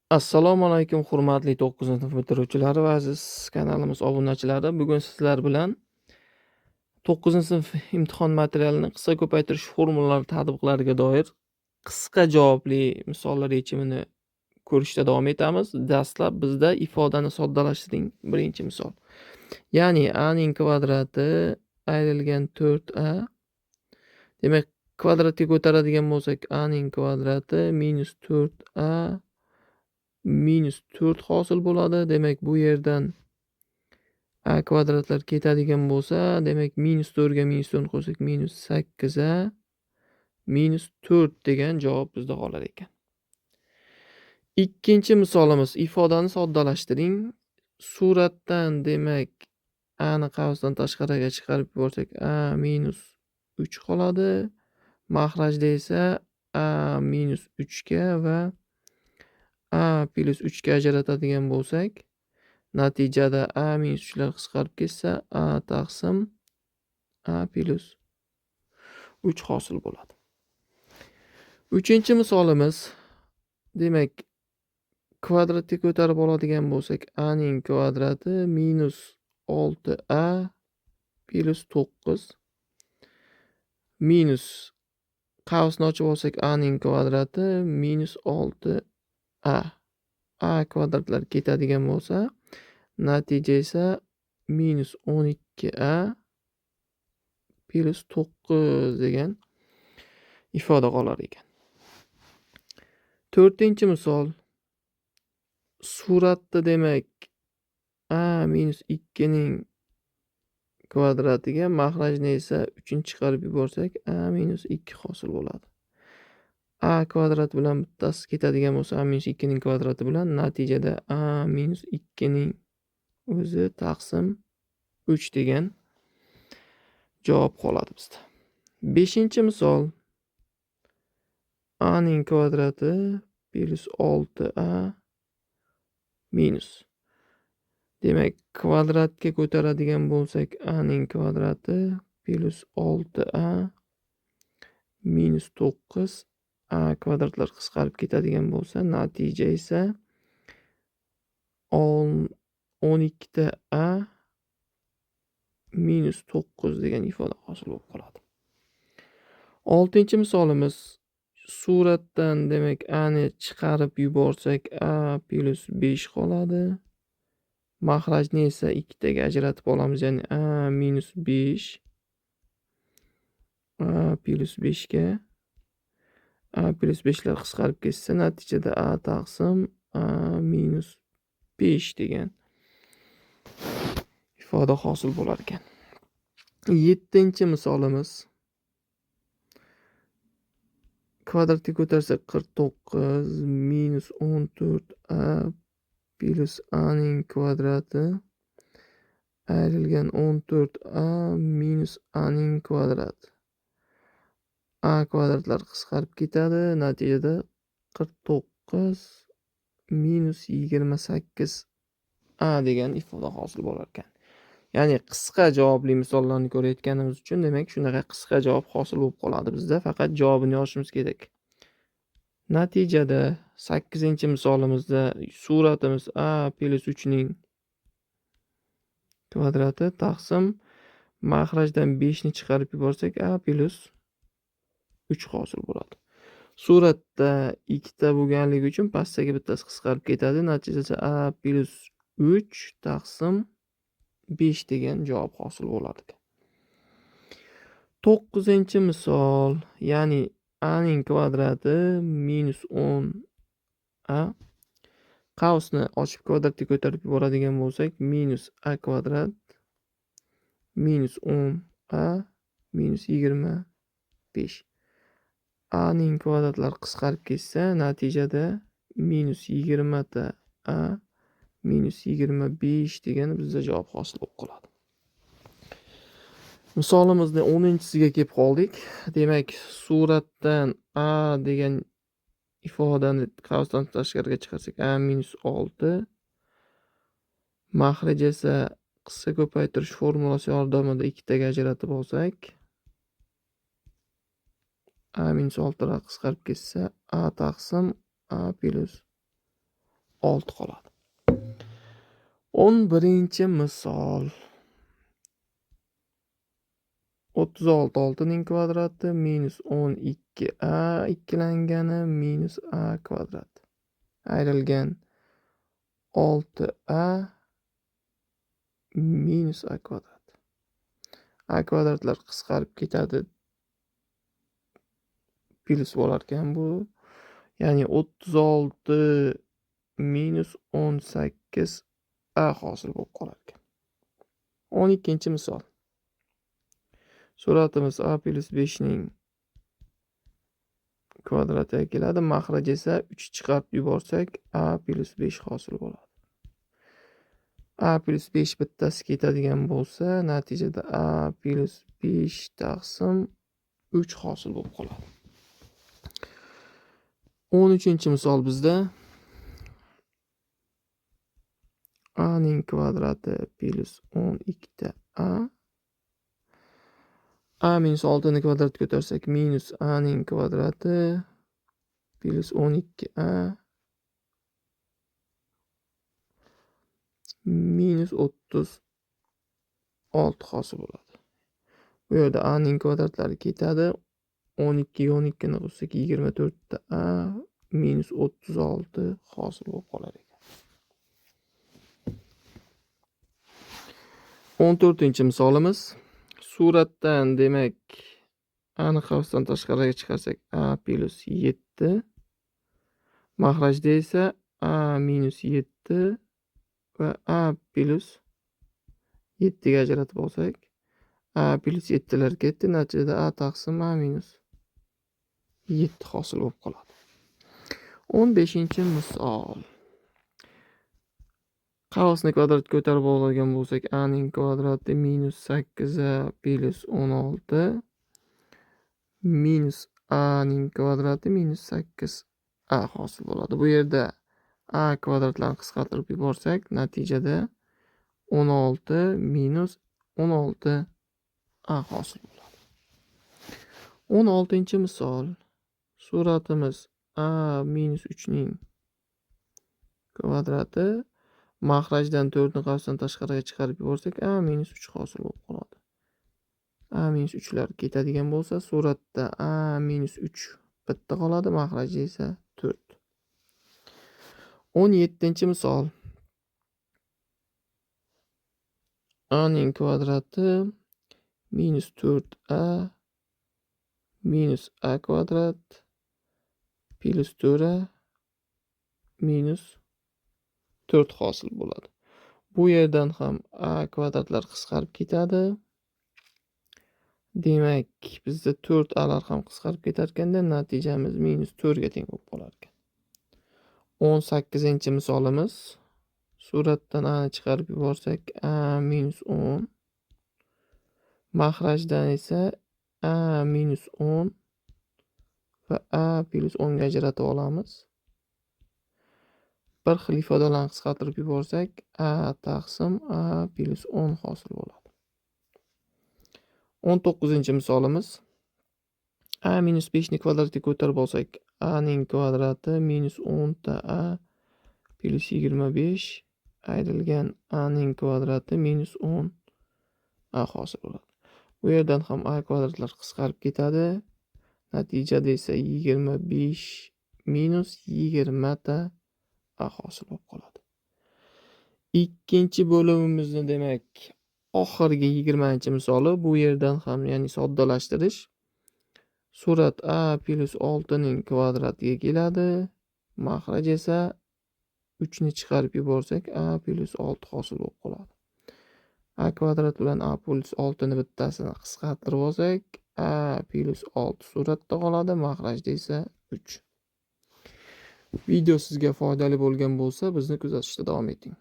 Assalomu alaykum, hurmatli 9-sinf bitiruvchilari va aziz kanalimiz obunachilari. Bugun sizlar bilan 9-sinf imtihon materialini qisqa ko'paytirish formulalari tatbiqlariga doir qisqa javobli misollar yechimini ko'rishda davom etamiz. Dastlab bizda ifodani soddalashtiring birinchi misol. Ya'ni a ning kvadrati ayrilgan 4a. Demak, kvadratga ko'taradigan bo'lsak, a ning kvadrati minus 4a minus 4 hosil bo'ladi. Demak, bu yerdan a kvadratlar ketadigan bo'lsa, demak minus 4 ga minus 4 qo'shsak minus 8a minus 4 degan javob bizda qolar ekan. Ikkinchi misolimiz, ifodani soddalashtiring. Suratdan demak a ni qavsdan tashqariga chiqarib yuborsak a minus 3 qoladi. Mahrajda esa a minus 3 ga va a plus 3 ga ajratadigan bo'lsak, natijada a minus 3 lar qisqarib ketsa a taqsim a plus 3 hosil bo'ladi. Uchinchi misolimiz, demak kvadratga ko'tarib oladigan bo'lsak, a ning kvadrati minus 6a plus 9 minus qavsni ochib olsak a ning kvadrati minus 6a. A kvadratlar ketadigan bo'lsa, natija esa minus 12a plus 9 degan ifoda qolar ekan. To'rtinchi misol. Suratda demak a minus 2 ning kvadratiga mahrajni esa 3 ni chiqarib yuborsak a minus 2 hosil bo'ladi. A kvadrat bilan bittasi ketadigan bo'lsa a minus 2 ning kvadrati bilan, natijada a minus 2 ning o'zi taqsim 3 degan javob qoladi bizda. Beshinchi misol. A ning kvadrati plus 6a minus. Demak, kvadratga ko'taradigan bo'lsak a ning kvadrati plus 6a minus 9. A kvadratlar qisqarib ketadigan bo'lsa, natija esa 12a minus 9 degan ifoda hosil bo'lib qoladi. Oltinchi misolimiz. Suratdan demak a ni chiqarib yuborsak a plus 5 qoladi. Mahrajni esa 2 ga ajratib olamiz, ya'ni a minus 5 a plus 5 ga a plus 5 lar qisqarib ketsa, natijada a taqsim a minus 5 degan ifoda hosil bo'lar ekan. Yettinchi misolimiz. Kvadratga ko'tarsak 49 minus 14a plus a ning kvadrati ayrilgan 14a minus a ning kvadrati. A kvadratlar qisqarib ketadi. Natijada 49 minus 28a degan ifoda hosil bo'lar ekan. Ya'ni qisqa javobli misollarni ko'rayotganimiz uchun demak shunaqa qisqa javob hosil bo'lib qoladi bizda. Faqat javobini yozishimiz kerak. Natijada 8-misolimizda suratimiz a plus 3 ning kvadrati taqsim mahrajdan 5 ni chiqarib yuborsak a plus 3 hosil bo'ladi. Suratda 2 ta bo'lganligi uchun pastdagi bittasi qisqarib ketadi. Natijada a plus 3 taqsim 5 degan javob hosil bo'ladi. 9-misol, ya'ni a ning kvadrati minus 10a. Qavsni ochib kvadratga ko'tarib yuboradigan bo'lsak, minus a kvadrat minus 10a minus 25. A ning kvadratlar qisqarib ketsa, natijada minus 20 ta a minus 25 degan bizda javob hosil bo'lib qoladi. Misolimizni 10-siga kelib qoldik. Demak, suratdan a degan ifodani qavsdan tashqariga chiqarsak a minus 6. Mahraj esa qisqa ko'paytirish formulasi yordamida 2 taga ajratib olsak, a minus 6 lar qisqarib ketsa a taqsim a plus 6 qoladi. 11-misol. 36 6ning kvadrati minus 12a ikkilangani minus a kvadrat. Ayrilgan 6a minus a kvadrat. A kvadratlar qisqarib ketadi. Plus bo'lar ekan bu. Ya'ni 36 minus 18 a hosil bo'lib qolar ekan. 12-misol. Suratimiz a plus 5 ning kvadratiga keladi. Maxraj esa 3 chiqarib yuborsak a plus 5 hosil bo'ladi. A plus 5 bittasi ketadigan bo'lsa, natijada a plus 5 taqsim 3 hosil bo'lib qoladi. 13-misol bizda a ning kvadrati plus 12a. A minus 6 ning kvadratini ko'tarsak minus a ning kvadrati plus 12a minus 36 hosil bo'ladi. Bu yerda a ning kvadratlari ketadi. 12 12ni qo'shsak 24 ta a minus 36 hosil bo'lib qolar ekan. 14-misolimiz. Suratdan demak a'ni qavsdan tashqariga chiqarsak a plus 7. Maxrajda esa a minus 7 va a plus 7 ga ajratib olsak a plus 7 lar ketdi. Natijada a taqsim a minus 7 hosil bo'lib qoladi. 15-misol. Qavsni kvadratga ko'tarib oladigan bo'lsak a ning kvadrati minus 8a plus 16 minus a ning kvadrati minus 8a hosil bo'ladi. Bu yerda a kvadratlarni qisqartirib yuborsak, natijada 16 minus 16a hosil bo'ladi. 16-misol. Suratimiz a minus 3 ning kvadrati. Maxrajdan 4 ni qavsdan tashqariga chiqarib yuborsak a minus 3 hosil bo'lib qoladi. A minus 3 lar ketadigan bo'lsa, suratda a minus 3 bitta qoladi, maxrajda esa 4. 17-misol. A ning kvadrati minus 4a minus a kvadrat plus 4a minus 4 hosil bo'ladi. Bu yerdan ham a kvadratlar qisqarib ketadi. Demak, bizda 4a lar ham qisqarib ketar ekanda, natijamiz minus 4 ga teng bo'lib qolar ekan. 18-misolimiz. Suratdan a ni chiqarib yuborsak a minus 10. Maxrajdan esa a minus 10 va a plus 10 ga ajratib olamiz. Bir xil ifodalarni qisqartirib yuborsak a taqsim a plus 10 hosil bo'ladi. 19-misolimiz. A minus 5 ni kvadratga ko'tarib olsak a ning kvadrati minus 10 ta a plus 25 ayrilgan a ning kvadrati minus 10 a hosil bo'ladi. Bu yerdan ham a kvadratlar qisqarib ketadi. Natijada esa 25 minus 20 ta a hosil bo'lib qoladi. Ikkinchi bo'limimizni demak oxirgi 20-misoli. Bu yerdan ham ya'ni soddalashtirish. Surat a plus 6 ning kvadratiga keladi. Maxraj esa 3 ni chiqarib yuborsak a plus 6 hosil bo'lib qoladi. A kvadrat bilan a plus 6 ni bittasini qisqartirib olsak a plus 6 suratda qoladi. Maxrajda esa 3. Video sizga foydali bo'lgan bo'lsa, bizni kuzatishda davom eting.